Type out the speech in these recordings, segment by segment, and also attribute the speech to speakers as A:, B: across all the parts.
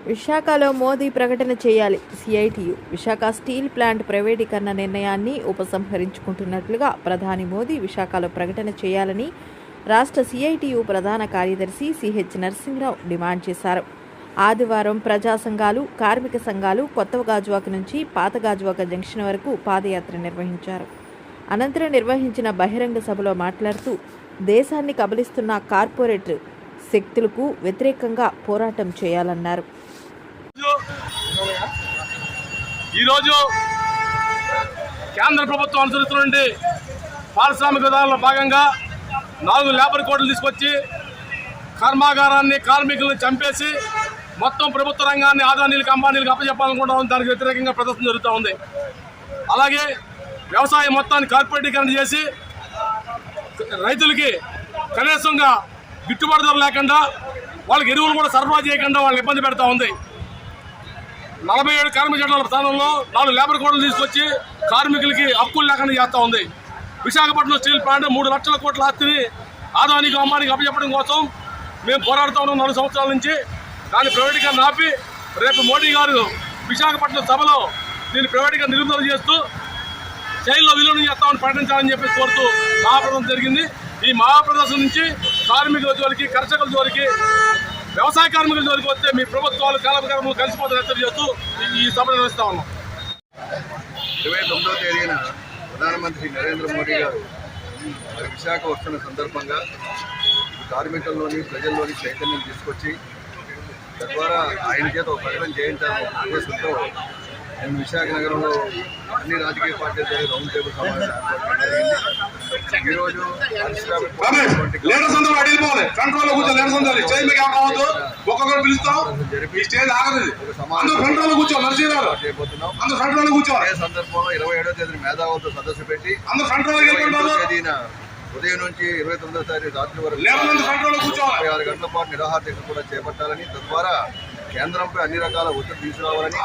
A: విశాఖలో మోదీ ప్రకటన చేయాలి. సిఐటియు విశాఖ స్టీల్ ప్లాంట్ ప్రైవేటీకరణ నిర్ణయాన్ని ఉపసంహరించుకుంటున్నట్లుగా ప్రధాని మోదీ విశాఖలో ప్రకటన చేయాలని రాష్ట్ర సిఐటియు ప్రధాన కార్యదర్శి సిహెచ్ నరసింహరావు డిమాండ్ చేశారు. ఆదివారం ప్రజా సంఘాలు, కార్మిక సంఘాలు కొత్త గాజువాక నుంచి పాత గాజువాక జంక్షన్ వరకు పాదయాత్ర నిర్వహించారు. అనంతరం నిర్వహించిన బహిరంగ సభలో మాట్లాడుతూ దేశాన్ని కబలిస్తున్న కార్పొరేట్ శక్తులకు వ్యతిరేకంగా పోరాటం చేయాలన్నారు.
B: ఈరోజు కేంద్ర ప్రభుత్వం అనుసరిస్తున్న పారిశ్రామిక విధానంలో భాగంగా 4 లేబర్ కోడ్లు తీసుకొచ్చి కర్మాగారాన్ని, కార్మికులను చంపేసి మొత్తం ప్రభుత్వ రంగాన్ని ఆదానీలకు, అంబానీలకు అప్పచెప్పాలనుకుంటాం. దానికి వ్యతిరేకంగా ప్రదర్శన జరుగుతూ ఉంది. అలాగే వ్యవసాయం మొత్తాన్ని కార్పొరేటీకరణ చేసి రైతులకి కనీసంగా గిట్టుబాటు ధర లేకుండా, వాళ్ళకి ఎరువులు కూడా సరఫరా చేయకుండా వాళ్ళని ఇబ్బంది పెడతా ఉంది. 47 కార్మిక చట్టాల స్థానంలో 4 లేబర్ కోడ్లు తీసుకొచ్చి కార్మికులకి హక్కులు లేకుండా చేస్తూ ఉంది. విశాఖపట్నం స్టీల్ ప్లాంట్ 3 లక్షల కోట్ల ఆస్తిని ఆదానికి, అంబానికి అప్పచెప్పడం కోసం మేము పోరాడుతూ ఉన్నాం 4 సంవత్సరాల నుంచి. దాన్ని ప్రైవేటీకరణ ఆపి రేపు మోడీ గారు విశాఖపట్నం సభలో దీన్ని ప్రైవేటీకరణ నిలుపుదల చేస్తూ జైల్లో విలీనం చేస్తామని ప్రకటించాలని చెప్పి కోరుతూ మహాప్రదర్శన జరిగింది. ఈ మహాప్రదర్శన నుంచి కార్మికుల జోలికి, కర్షకుల జోలికి, వ్యవసాయ కార్మికుల జోలికి వస్తే మీ ప్రభుత్వాలు కాలకర్మలు కలిసిపోతారు హెచ్చరిక చేస్తూ ఈ సభ నిర్వహిస్తా ఉన్నాం.
C: 29వ తేదీన ప్రధానమంత్రి నరేంద్ర మోడీ గారు విశాఖ వస్తున్న సందర్భంగా కార్మికుల్లోని, ప్రజల్లోని చైతన్యం తీసుకొచ్చి తద్వారా ఆయన చేత ఒక ప్రకటన చేయించాలనే ఉద్దేశంతో నేను విశాఖ నగరంలో అన్ని రాజకీయ పార్టీలతో రౌండ్ టేబుల్ సమావేశం ఈరోజు సందర్భంలో 27వ తేదీన మేధావులతో సదస్సు పెట్టి తేదీన ఉదయం నుంచి 29వ తారీఖు రాత్రి వరకు 26 గంటల పాటు నిరాహార దీక్ష కూడా చేపట్టాలని, తద్వారా కేంద్రంపై అన్ని రకాల ఒత్తిడి తీసుకురావాలని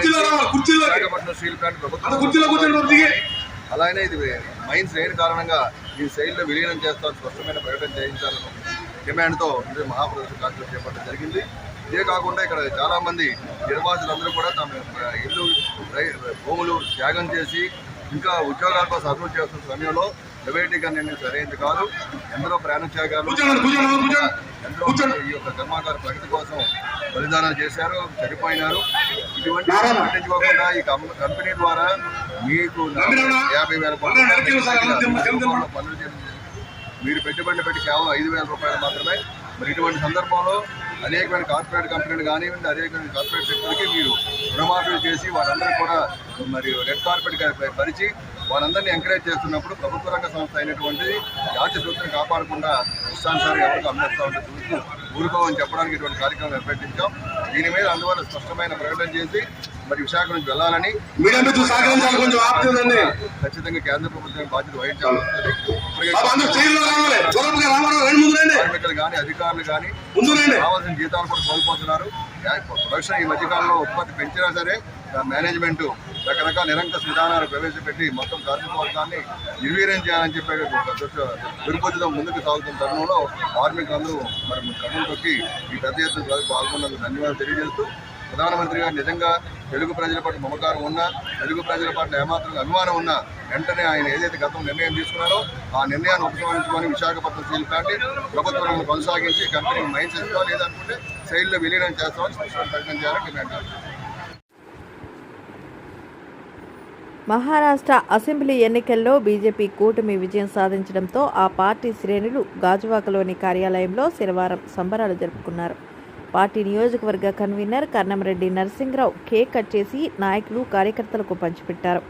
C: విశాఖపట్నం స్టీల్ ప్లాంట్ ప్రభుత్వం అలానే ఇది మైన్స్ లేని కారణంగా ఈ శైలిలో విలీనం చేస్తామని స్పష్టమైన ప్రకటన చేయించాలని డిమాండ్తో మహాప్రదర్శన కార్యక్రమం చేపట్టడం జరిగింది. ఇదే కాకుండా ఇక్కడ చాలామంది నిర్వాసితులందరూ కూడా తమ ఇల్లు, భూములు త్యాగం చేసి ఇంకా ఉద్యోగాల కోసం అభివృద్ధి చేస్తున్న సమయంలో ప్రైవేటీకరణ నిర్ణయం సరైనది కాదు. ఎందరో ప్రాణత్యాగాలు, ఎందరో ఈ యొక్క కర్మాగార ప్రగతి కోసం బలిదానాలు చేశారు, చనిపోయినారు. ఇటువంటి పట్టించుకోకుండా ఈ కంపెనీ ద్వారా మీకు 50,000 పనులు మీరు పెట్టుబడులు పెట్టి కేవలం 5,000 రూపాయలు మాత్రమే. మరి ఇటువంటి సందర్భంలో అనేకమైన కార్పొరేట్ కంపెనీలు కానివ్వండి, అనేకమైన కార్పొరేట్ సెక్టర్కి మీరు రుణమాఫీలు చేసి వారందరూ కూడా మరి రెడ్ కార్పెట్ పరిచి వారందరినీ ఎంకరేజ్ చేస్తున్నప్పుడు ప్రభుత్వ రంగ సంస్థ అయినటువంటిది జాతి సూత్రం కాపాడకుండా ఇష్టానుసారి ఎవరికి అమ్మేస్తూ ఉంటే చూస్తూ ఊరుకోమని చెప్పడానికి ఇటువంటి కార్యక్రమం ఏర్పట్టించాం. దీని మీద అందువల్ల స్పష్టమైన ప్రకటన చేసి మరి విశాఖ నుంచి వెళ్ళాలని, ఖచ్చితంగా కేంద్ర ప్రభుత్వం బాధ్యత వహించాలి. కార్మికులు కానీ, అధికారులు కానీ కావాల్సిన జీతాలు కూడా కోల్పోతున్నారు. ప్రొడక్షన్ ఈ మధ్యకాలంలో ఉత్పత్తి పెంచినా సరే మేనేజ్మెంట్ రకరకాల నిరంకుశ విధానాలు ప్రవేశపెట్టి మొత్తం కార్మిక వర్గాన్ని నిర్వీర్యం చేయాలని చెప్పే దుర్బుద్ధితో ముందుకు సాగుతున్న తరుణంలో కార్మికులందరూ మరి కన్నులు తొక్కి ఈ పెద్ద ఎత్తున పాల్గొన్నందుకు ధన్యవాదాలు తెలియజేస్తూ, ప్రధానమంత్రి గారు నిజంగా తెలుగు ప్రజల పట్ల మమకారం ఉన్నా, తెలుగు ప్రజల పట్ల ఏమాత్రం అభిమానం ఉన్నా వెంటనే ఆయన ఏదైతే గతం నిర్ణయం తీసుకున్నారో ఆ నిర్ణయాన్ని ఉపసంహరించుకొని విశాఖపట్నం స్టీల్ ప్లాంట్ ప్రభుత్వం కొనసాగించి కంపెనీ మైన్స్ ఇస్తాం, లేదనుకుంటే శైలిలో విలీనం చేస్తామని ప్రకటన చేయాలని డిమాండ్ చేస్తారు.
A: మహారాష్ట్ర అసెంబ్లీ ఎన్నికల్లో బీజేపీ కూటమి విజయం సాధించడంతో ఆ పార్టీ శ్రేణులు గాజువాకలోని కార్యాలయంలో శనివారం సంబరాలు జరుపుకున్నారు. పార్టీ నియోజకవర్గ convener Karnamreddy Narasimharao cake cut చేసి నాయకులు, కార్యకర్తలకు పంచిపెట్టారు.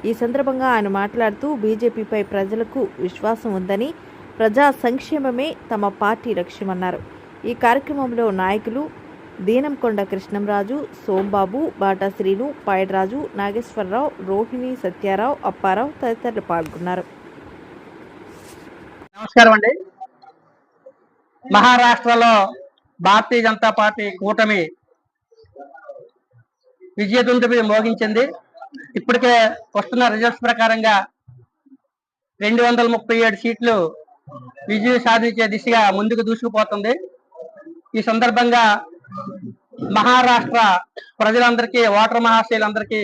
A: ఈ సందర్భంగా ఆయన మాట్లాడుతూ బీజేపీపై ప్రజలకు విశ్వాసం ఉందని, ప్రజా సంక్షేమమే తమ పార్టీ లక్ష్యమన్నారు. ఈ కార్యక్రమంలో నాయకులు దీనంకొండ కృష్ణంరాజు, సోంబాబు, బాటా శ్రీను, పాయడరాజు, నాగేశ్వరరావు, రోహిణి, సత్యారావు, అప్పారావు తదితరులు పాల్గొన్నారు.
D: నమస్కారం అండి. మహారాష్ట్రలో భారతీయ జనతా పార్టీ కూటమి విజయదుందుబి మోగించింది. ఇప్పటికే వస్తున్న రిజల్ట్స్ ప్రకారంగా 237 సీట్లు విజయం సాధించే దిశగా ముందుకు దూసుకుపోతుంది. ఈ సందర్భంగా మహారాష్ట్ర ప్రజలందరికీ, ఓటర్ మహాశయులందరికీ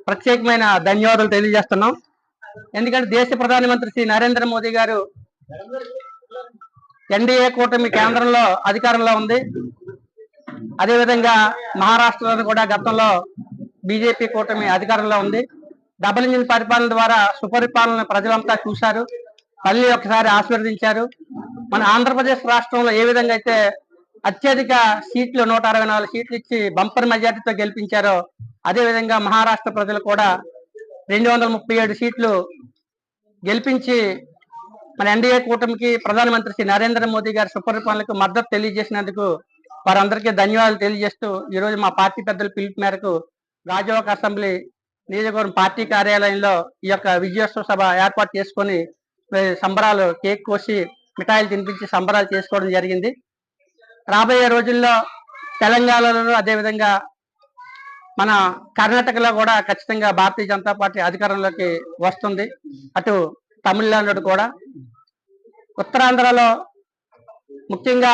D: ప్రత్యేకమైన ధన్యవాదాలు తెలియజేస్తున్నాం. ఎందుకంటే దేశ ప్రధానమంత్రి శ్రీ నరేంద్ర మోదీ గారు ఎన్డీఏ కూటమి కేంద్రంలో అధికారంలో ఉంది. అదేవిధంగా మహారాష్ట్రలో కూడా గతంలో బీజేపీ కూటమి అధికారంలో ఉంది. డబుల్ ఇంజిన్ పరిపాలన ద్వారా సుపరిపాలన ప్రజలంతా చూశారు, మళ్ళీ ఒకసారి ఆశీర్వదించారు. మన ఆంధ్రప్రదేశ్ రాష్ట్రంలో ఏ విధంగా అయితే అత్యధిక సీట్లు 164 సీట్లు ఇచ్చి బంపర్ మెజార్టీతో గెలిపించారో, అదేవిధంగా మహారాష్ట్ర ప్రజలు కూడా 237 సీట్లు గెలిపించి మన ఎన్డీఏ కూటమికి, ప్రధానమంత్రి శ్రీ నరేంద్ర మోదీ గారి సుపరిపాలనకు మద్దతు తెలియజేసినందుకు వారందరికీ ధన్యవాదాలు తెలియజేస్తూ, ఈరోజు మా పార్టీ పెద్దల పిలుపు మేరకు గాజువాక అసెంబ్లీ నియోజకవర్గం పార్టీ కార్యాలయంలో ఈ యొక్క విజయోత్సవ సభ ఏర్పాటు చేసుకొని సంబరాలు, కేక్ కోసి మిఠాయిలు తినిపించి సంబరాలు చేసుకోవడం జరిగింది. రాబోయే రోజుల్లో తెలంగాణలో, అదేవిధంగా మన కర్ణాటకలో కూడా ఖచ్చితంగా భారతీయ జనతా పార్టీ అధికారంలోకి వస్తుంది. అటు తమిళనాడు కూడా, ఉత్తరాంధ్రలో ముఖ్యంగా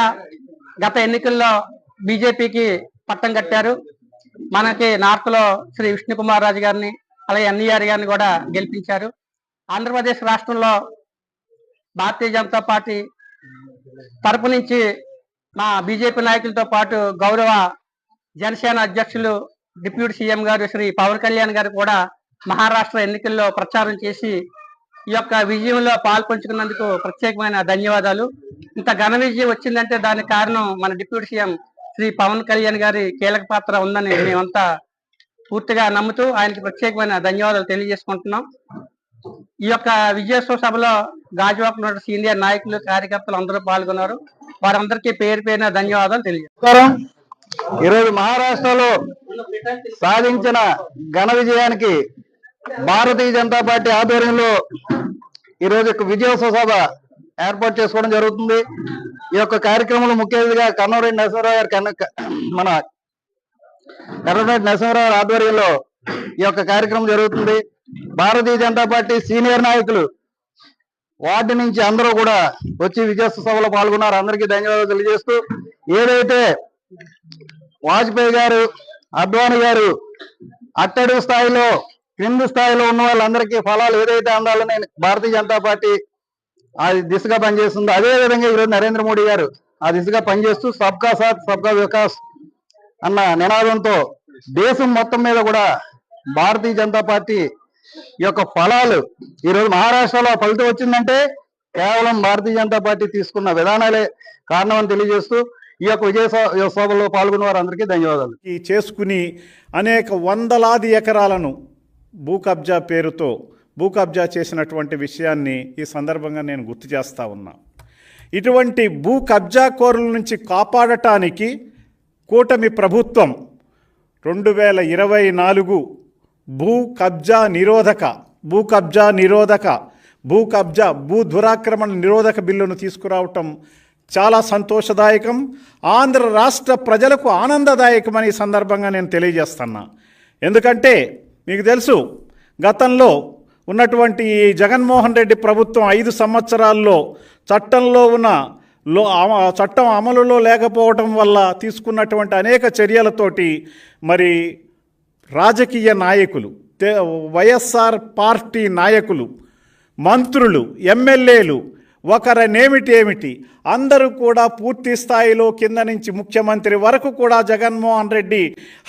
D: గత ఎన్నికల్లో బీజేపీకి పట్టం కట్టారు. మనకి నార్త్ లో శ్రీ విష్ణుకుమార్ రాజు గారిని, అలాగే ఎన్ఈఆర్ గారిని కూడా గెలిపించారు. ఆంధ్రప్రదేశ్ రాష్ట్రంలో భారతీయ జనతా పార్టీ తరపు నుంచి మా బీజేపీ నాయకులతో పాటు గౌరవ జనసేన అధ్యక్షులు డిప్యూటీ సీఎం గారు శ్రీ పవన్ కళ్యాణ్ గారు కూడా మహారాష్ట్ర ఎన్నికల్లో ప్రచారం చేసి ఈ యొక్క విజయంలో పాల్పంచుకున్నందుకు ప్రత్యేకమైన ధన్యవాదాలు. ఇంత ఘన విజయం వచ్చిందంటే దానికి కారణం మన డిప్యూటీ సీఎం శ్రీ పవన్ కళ్యాణ్ గారి కీలక పాత్ర ఉందని మేమంతా పూర్తిగా నమ్ముతూ ఆయనకి ప్రత్యేకమైన ధన్యవాదాలు తెలియజేసుకుంటున్నాం. ఈ యొక్క విజయోత్సవ సభలో గాజువాక సీనియర్ నాయకులు, కార్యకర్తలు అందరూ పాల్గొన్నారు. వారందరికీ పేరు పేరున ధన్యవాదాలు తెలియజేస్తాం.
E: ఈరోజు మహారాష్ట్రలో సాధించిన ఘన విజయానికి భారతీయ జనతా పార్టీ ఆధ్వర్యంలో ఈరోజు విజయోత్సవ సభ ఏర్పాటు చేసుకోవడం జరుగుతుంది. ఈ యొక్క కార్యక్రమంలో ముఖ్య అతిథిగా కన్నమరెడ్డి నరసింహారావు ఆధ్వర్యంలో ఈ యొక్క కార్యక్రమం జరుగుతుంది. భారతీయ జనతా పార్టీ సీనియర్ నాయకులు వార్డు నుంచి అందరూ కూడా వచ్చి విజయోత్సవ సభలో పాల్గొన్నారు. అందరికీ ధన్యవాదాలు తెలియజేస్తూ, ఏదైతే వాజ్పేయి గారు, అద్వానీ గారు అట్టడుగు స్థాయిలో, క్రింది స్థాయిలో ఉన్న వాళ్ళందరికీ ఫలాలు ఏదైతే అందాలని భారతీయ జనతా పార్టీ ఆ దిశగా పనిచేస్తుందో, అదే విధంగా ఈరోజు నరేంద్ర మోడీ గారు ఆ దిశగా పనిచేస్తూ సబ్కా సాత్ సబ్కా వికాస్ అన్న నినాదంతో దేశం మొత్తం మీద కూడా భారతీయ జనతా పార్టీ యొక్క ఫలాలు ఈరోజు మహారాష్ట్రలో ఫలితం వచ్చిందంటే కేవలం భారతీయ జనతా పార్టీ తీసుకున్న విధానాలే కారణమని తెలియజేస్తూ ఈ యొక్క విజయోత్సవంలో పాల్గొన్న వారందరికీ ధన్యవాదాలు.
F: చేసుకుని అనేక వందలాది ఎకరాలను భూ కబ్జా పేరుతో భూ కబ్జా చేసినటువంటి విషయాన్ని ఈ సందర్భంగా నేను గుర్తు చేస్తా ఉన్నా. ఇటువంటి భూ కబ్జాకోరుల నుంచి కాపాడటానికి కూటమి ప్రభుత్వం 2024 భూ దురాక్రమణ నిరోధక బిల్లును తీసుకురావటం చాలా సంతోషదాయకం. ఆంధ్ర రాష్ట్ర ప్రజలకు ఆనందదాయకమని సందర్భంగా నేను తెలియజేస్తున్నా. ఎందుకంటే మీకు తెలుసు, గతంలో ఉన్నటువంటి జగన్మోహన్ రెడ్డి ప్రభుత్వం 5 సంవత్సరాల్లో చట్టం అమలులో లేకపోవటం వల్ల తీసుకున్నటువంటి అనేక చర్యలతోటి మరి రాజకీయ నాయకులు, వైఎస్ఆర్ పార్టీ నాయకులు, మంత్రులు, ఎమ్మెల్యేలు ఒకరనేమిటి అందరూ కూడా పూర్తి స్థాయిలో కింద నుంచి ముఖ్యమంత్రి వరకు కూడా జగన్మోహన్ రెడ్డి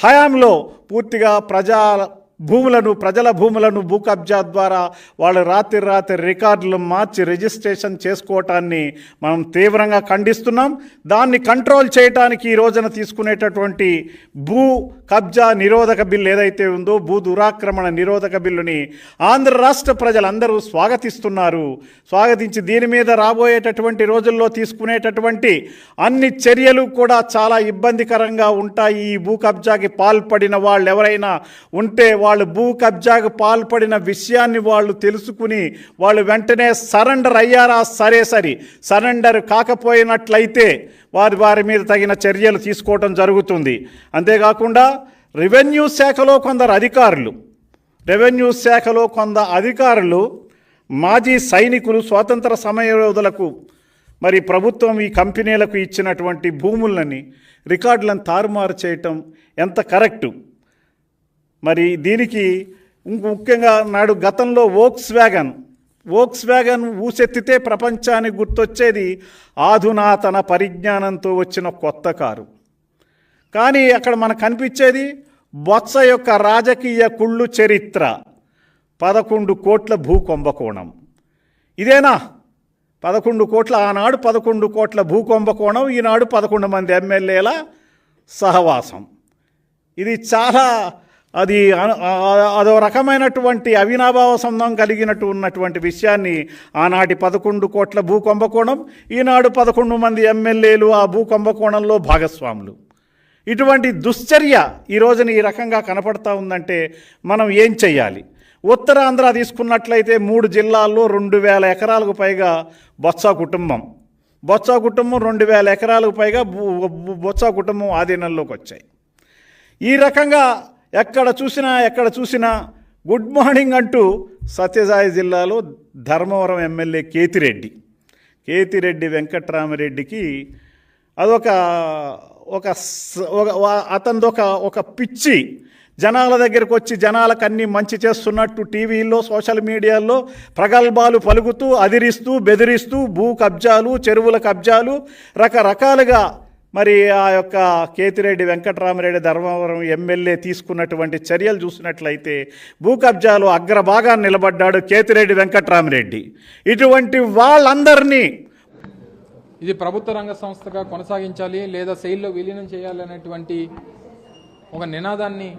F: హయాంలో పూర్తిగా ప్రజల భూములను భూ కబ్జా ద్వారా వాళ్ళు రాత్రి రికార్డులు మార్చి రిజిస్ట్రేషన్ చేసుకోవటాన్ని మనం తీవ్రంగా ఖండిస్తున్నాం. దాన్ని కంట్రోల్ చేయడానికి ఈ రోజున తీసుకునేటటువంటి భూ కబ్జా నిరోధక బిల్లు ఏదైతే ఉందో, భూ దురాక్రమణ నిరోధక బిల్లుని ఆంధ్ర రాష్ట్ర ప్రజలందరూ స్వాగతించి దీని మీద రాబోయేటటువంటి రోజుల్లో తీసుకునేటటువంటి అన్ని చర్యలు కూడా చాలా ఇబ్బందికరంగా ఉంటాయి. ఈ భూ కబ్జాకి పాల్పడిన వాళ్ళు ఎవరైనా ఉంటే వాళ్ళు భూ కబ్జాకు పాల్పడిన విషయాన్ని వాళ్ళు తెలుసుకుని వాళ్ళు వెంటనే సరెండర్ అయ్యారా, సరెండర్ కాకపోయినట్లయితే వారి మీద తగిన చర్యలు తీసుకోవటం జరుగుతుంది. అంతేకాకుండా రెవెన్యూ శాఖలో కొందరు అధికారులు మాజీ సైనికులు, స్వాతంత్ర సమరయోధులకు మరి ప్రభుత్వం ఈ కంపెనీలకు ఇచ్చినటువంటి భూములని, రికార్డులను తారుమారు చేయటం ఎంత కరెక్టు? మరి దీనికి ముఖ్యంగా నాడు గతంలో వోక్స్ వ్యాగన్ ఊసెత్తితే ప్రపంచానికి గుర్తొచ్చేది ఆధునాతన పరిజ్ఞానంతో వచ్చిన కొత్త కారు. కానీ అక్కడ మనకు కనిపించేది బొత్స యొక్క రాజకీయ కుళ్ళు చరిత్ర, 11 కోట్ల భూ కుంభకోణం. ఇదేనా 11 కోట్ల? ఆనాడు 11 కోట్ల భూ కుంభకోణం, ఈనాడు 11 మంది ఎమ్మెల్యేల సహవాసం. ఇది చాలా అదో రకమైనటువంటి అవినాభావ సంబంధం కలిగినట్టు ఉన్నటువంటి విషయాన్ని ఆనాటి 11 కోట్ల భూ కుంభకోణం, ఈనాడు 11 మంది ఎమ్మెల్యేలు ఆ భూ కుంభకోణంలో భాగస్వాములు. ఇటువంటి దుశ్చర్య ఈ రోజున ఈ రకంగా కనపడతా ఉందంటే మనం ఏం చెయ్యాలి? ఉత్తరాంధ్ర తీసుకున్నట్లయితే 3 జిల్లాల్లో 2000 ఎకరాలకు పైగా బొత్స కుటుంబం 2000 ఎకరాలకు పైగా బొత్స కుటుంబం ఆధీనంలోకి వచ్చాయి. ఈ రకంగా ఎక్కడ చూసినా గుడ్ మార్నింగ్ అంటూ సత్యసాయి జిల్లాలో ధర్మవరం ఎమ్మెల్యే కేతిరెడ్డి వెంకట్రామరెడ్డికి అతనిదొక పిచ్చి. జనాల దగ్గరకు వచ్చి జనాలకు అన్నీ మంచి చేస్తున్నట్టు టీవీల్లో, సోషల్ మీడియాలో ప్రగల్భాలు పలుకుతూ, అదిరిస్తూ, బెదిరిస్తూ, భూ కబ్జాలు, చెరువుల కబ్జాలు, రకరకాలుగా మరి ఆ యొక్క కేతిరెడ్డి వెంకట్రామరెడ్డి ధర్మవరం ఎమ్మెల్యే తీసుకున్నటువంటి చర్యలు చూసినట్లయితే భూ కబ్జాలు అగ్రభాగాన్ని నిలబడ్డాడు కేతిరెడ్డి వెంకట్రామరెడ్డి. ఇటువంటి వాళ్ళందరినీ
G: ఇది ప్రభుత్వ రంగ సంస్థగా కొనసాగించాలి లేదా సెయిల్లో విలీనం చేయాలి అనేటువంటి ఒక నినాదాన్ని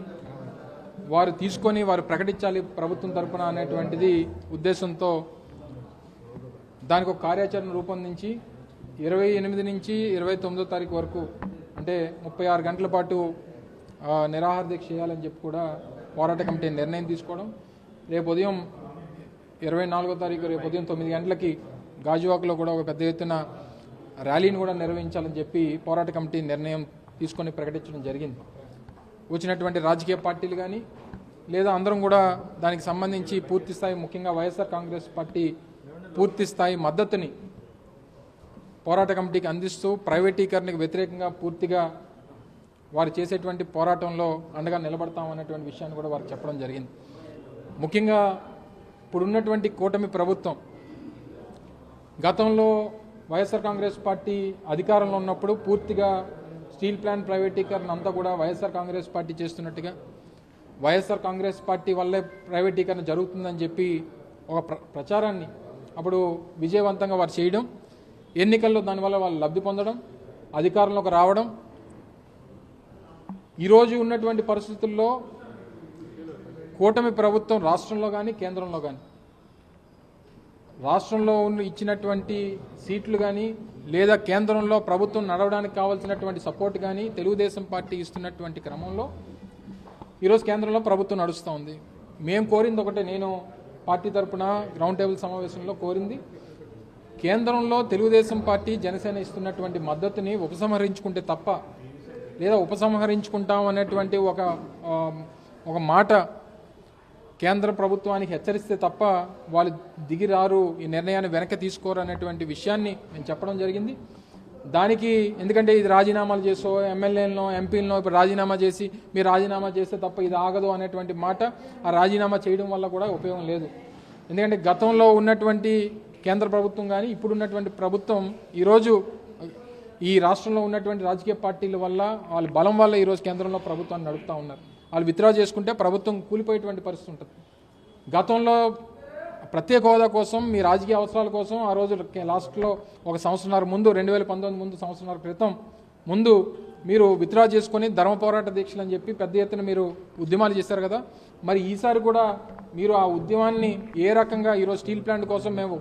G: వారు తీసుకొని వారు ప్రకటించాలి ప్రభుత్వం తరపున అనేటువంటిది ఉద్దేశంతో దానికి ఒక కార్యాచరణ రూపొందించి 28 నుంచి 29వ తారీఖు వరకు అంటే 36 గంటల పాటు నిరాహార దీక్ష చేయాలని చెప్పి కూడా పోరాట కమిటీ నిర్ణయం తీసుకోవడం, రేపు ఉదయం 24వ తారీఖు రేపు ఉదయం 9 గంటలకి గాజువాకలో కూడా ఒక పెద్ద ఎత్తున ర్యాలీని కూడా నిర్వహించాలని చెప్పి పోరాట కమిటీ నిర్ణయం తీసుకొని ప్రకటించడం జరిగింది. వచ్చినటువంటి రాజకీయ పార్టీలు కానీ లేదా అందరం కూడా దానికి సంబంధించి పూర్తి స్థాయి, ముఖ్యంగా వైఎస్ఆర్ కాంగ్రెస్ పార్టీ పూర్తి స్థాయి మద్దతుని పోరాట కమిటీకి అందిస్తూ ప్రైవేటీకరణకు వ్యతిరేకంగా పూర్తిగా వారు చేసేటువంటి పోరాటంలో అండగా నిలబడతాం అనేటువంటి విషయాన్ని కూడా వారికి చెప్పడం జరిగింది. ముఖ్యంగా ఇప్పుడున్నటువంటి కూటమి ప్రభుత్వం గతంలో వైఎస్ఆర్ కాంగ్రెస్ పార్టీ అధికారంలో ఉన్నప్పుడు పూర్తిగా స్టీల్ ప్లాంట్ ప్రైవేటీకరణ అంతా కూడా వైఎస్ఆర్ కాంగ్రెస్ పార్టీ చేస్తున్నట్టుగా, వైఎస్ఆర్ కాంగ్రెస్ పార్టీ వల్లే ప్రైవేటీకరణ జరుగుతుందని చెప్పి ఒక ప్రచారాన్ని అప్పుడు విజయవంతంగా వారు చేయడం, ఎన్నికల్లో దానివల్ల వాళ్ళు లబ్ధి పొందడం, అధికారంలోకి రావడం. ఈరోజు ఉన్నటువంటి పరిస్థితుల్లో కూటమి ప్రభుత్వం రాష్ట్రంలో కానీ కేంద్రంలో కానీ, రాష్ట్రంలో ఇచ్చినటువంటి సీట్లు కానీ లేదా కేంద్రంలో ప్రభుత్వం నడవడానికి కావాల్సినటువంటి సపోర్ట్ కానీ తెలుగుదేశం పార్టీ ఇస్తున్నటువంటి క్రమంలో ఈరోజు కేంద్రంలో ప్రభుత్వం నడుస్తూ ఉంది. మేము కోరింది ఒకటే, నేను పార్టీ తరఫున గ్రౌండ్ టేబుల్ సమావేశంలో కోరింది, కేంద్రంలో తెలుగుదేశం పార్టీ జనసేన ఇస్తున్నటువంటి మద్దతుని ఉపసంహరించుకుంటే తప్ప, లేదా ఉపసంహరించుకుంటాం అనేటువంటి ఒక మాట కేంద్ర ప్రభుత్వానికి హెచ్చరిస్తే తప్ప వాళ్ళు దిగిరారు, ఈ నిర్ణయాన్ని వెనక్కి తీసుకోరు అనేటువంటి విషయాన్ని నేను చెప్పడం జరిగింది. దానికి ఎందుకంటే ఇది రాజీనామాలు చేసో ఎమ్మెల్యేలను ఎంపీలను ఇప్పుడు రాజీనామా చేసి మీరు రాజీనామా చేస్తే తప్ప ఇది ఆగదు అనేటువంటి మాట, ఆ రాజీనామా చేయడం వల్ల కూడా ఉపయోగం లేదు. ఎందుకంటే గతంలో ఉన్నటువంటి కేంద్ర ప్రభుత్వం కానీ ఇప్పుడున్నటువంటి ప్రభుత్వం ఈరోజు ఈ రాష్ట్రంలో ఉన్నటువంటి రాజకీయ పార్టీల వల్ల వాళ్ళ బలం వల్ల ఈరోజు కేంద్రంలో ప్రభుత్వాన్ని నడుపుతూ ఉన్నారు. వాళ్ళు విత్డ్రా చేసుకుంటే ప్రభుత్వం కూలిపోయేటువంటి పరిస్థితి ఉంటుంది. గతంలో ప్రత్యేక హోదా కోసం మీ రాజకీయ అవసరాల కోసం ఆ రోజు లాస్ట్లో ఒక సంవత్సరాల ముందు 2019 ముందు సంవత్సరాల క్రితం ముందు మీరు విత్డ్రా చేసుకొని ధర్మ పోరాట దీక్షలు అని చెప్పి పెద్ద ఎత్తున మీరు ఉద్యమాలు చేశారు కదా. మరి ఈసారి కూడా మీరు ఆ ఉద్యమాన్ని ఏ రకంగా ఈరోజు స్టీల్ ప్లాంట్ కోసం మేము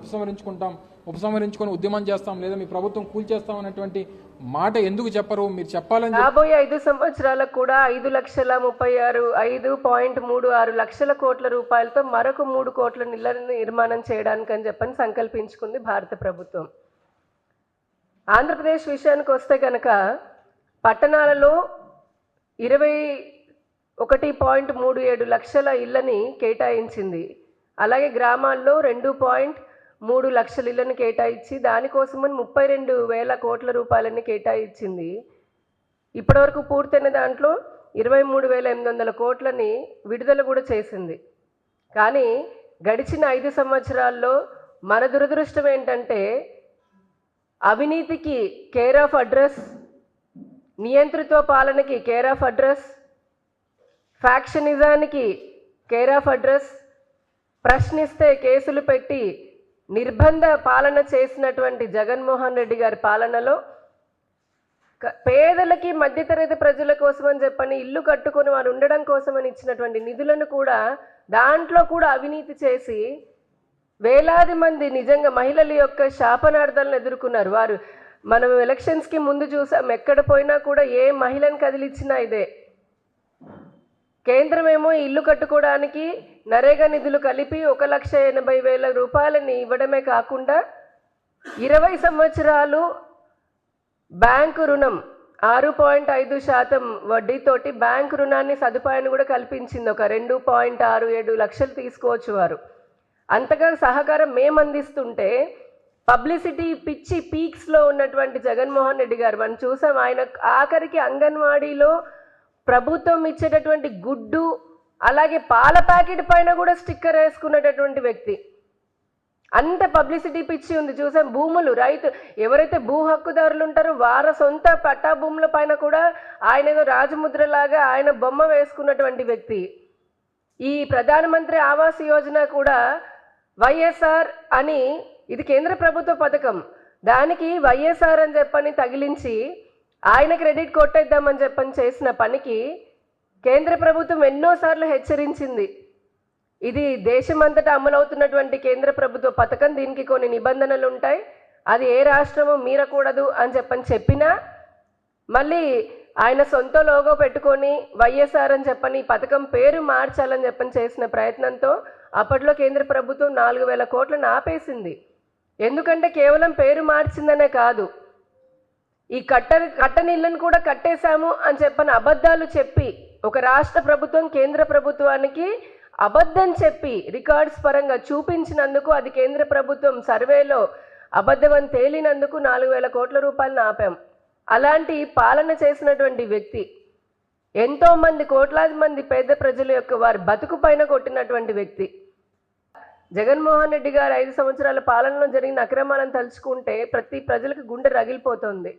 G: ఉపసంహరించుకొని ఉద్యమం చేస్తాం లేదా మీ ప్రభుత్వం కూల్చేస్తాం అనేటువంటి మాట ఎందుకు చెప్పరు? మీరు చెప్పాలని.
H: రాబోయే 5 సంవత్సరాలకు కూడా 5,36,5.36 లక్షల కోట్ల రూపాయలతో మరొక 3 కోట్ల ఇళ్ల నిర్మాణం చేయడానికి అని చెప్పని సంకల్పించుకుంది భారత ప్రభుత్వం. ఆంధ్రప్రదేశ్ విషయానికి వస్తే కనుక పట్టణాలలో 1.37 లక్షల ఇళ్ళని కేటాయించింది. అలాగే గ్రామాల్లో 2.3 లక్షల ఇళ్ళని కేటాయించి దానికోసమని 32,000 కోట్ల రూపాయలని కేటాయించింది. ఇప్పటివరకు పూర్తయిన దాంట్లో 23,800 కోట్లని విడుదల కూడా చేసింది. కానీ గడిచిన 5 సంవత్సరాల్లో మన దురదృష్టం ఏంటంటే అవినీతికి కేర్ ఆఫ్ అడ్రస్, నియంతృత్వ పాలనకి కేర్ ఆఫ్ అడ్రస్, ఫ్యాక్షనిజానికి కేర్ ఆఫ్ అడ్రస్, ప్రశ్నిస్తే కేసులు పెట్టి నిర్బంధ పాలన చేసినటువంటి జగన్మోహన్ రెడ్డి గారి పాలనలో పేదలకి మధ్యతరగతి ప్రజల కోసమని చెప్పని ఇల్లు కట్టుకొని వారు ఉండడం కోసమని ఇచ్చినటువంటి నిధులను కూడా దాంట్లో కూడా అవినీతి చేసి వేలాది మంది నిజంగా మహిళల యొక్క శాపనార్థాలను ఎదుర్కొన్నారు. వారు మనం ఎలక్షన్స్కి ముందు చూసాం, ఎక్కడ పోయినా కూడా ఏ మహిళను కదిలిచ్చినా ఇదే. కేంద్రం ఏమో ఇల్లు కట్టుకోవడానికి నరేగా నిధులు కలిపి 1,80,000 రూపాయలని ఇవ్వడమే కాకుండా 20 సంవత్సరాలు బ్యాంకు రుణం 6.5% వడ్డీతోటి బ్యాంకు రుణాన్ని సదుపాయాన్ని కూడా కల్పించింది. ఒక 2.67 లక్షలు తీసుకోవచ్చు వారు. అంతగా సహకారం మేము అందిస్తుంటే పబ్లిసిటీ పిచ్చి పీక్స్లో ఉన్నటువంటి జగన్మోహన్ రెడ్డి గారు మనం చూసాం. ఆయన ఆఖరికి అంగన్వాడీలో ప్రభుత్వం ఇచ్చేటటువంటి గుడ్డు అలాగే పాల ప్యాకెట్ పైన కూడా స్టిక్కర్ వేసుకునేటటువంటి వ్యక్తి. అంత పబ్లిసిటీ పిచ్చి ఉంది. చూసాం భూములు ఎవరైతే భూ హక్కుదారులు ఉంటారో వారి సొంత పట్టా భూముల పైన కూడా ఆయన ఏదో రాజముద్రలాగా ఆయన బొమ్మ వేసుకున్నటువంటి వ్యక్తి. ఈ ప్రధానమంత్రి ఆవాస్ యోజన కూడా వైఎస్ఆర్ అని, ఇది కేంద్ర ప్రభుత్వ పథకం, దానికి వైఎస్ఆర్ అని చెప్పని తగిలించి ఆయన క్రెడిట్ కొట్టేద్దామని చెప్పని చేసిన పనికి కేంద్ర ప్రభుత్వం ఎన్నోసార్లు హెచ్చరించింది. ఇది దేశమంతటా అమలవుతున్నటువంటి కేంద్ర ప్రభుత్వ పథకం, దీనికి కొన్ని నిబంధనలు ఉంటాయి, అది ఏ రాష్ట్రము మీరకూడదు అని చెప్పినా మళ్ళీ ఆయన సొంత లోగో పెట్టుకొని వైఎస్ఆర్ అని చెప్పని పథకం పేరు మార్చాలని చేసిన ప్రయత్నంతో అప్పట్లో కేంద్ర ప్రభుత్వం 4,000 కోట్లను ఆపేసింది. ఎందుకంటే కేవలం పేరు మార్చిందనే కాదు, ఈ కట్టని ఇళ్ళను కూడా కట్టేశాము అని చెప్పని అబద్ధాలు చెప్పి ఒక రాష్ట్ర ప్రభుత్వం కేంద్ర ప్రభుత్వానికి అబద్ధం చెప్పి రికార్డ్స్ పరంగా చూపించినందుకు అది కేంద్ర ప్రభుత్వం సర్వేలో అబద్ధమని తేలినందుకు 4,000 కోట్ల రూపాయలను ఆపాం. అలాంటి పాలన చేసినటువంటి వ్యక్తి ఎంతోమంది కోట్లాది మంది పేద ప్రజల యొక్క వారి బతుకు పైన కొట్టినటువంటి వ్యక్తి జగన్మోహన్ రెడ్డి గారు 5 సంవత్సరాల పాలనలో జరిగిన అక్రమాలను తలుచుకుంటే ప్రతి ప్రజలకు గుండె రగిలిపోతుంది.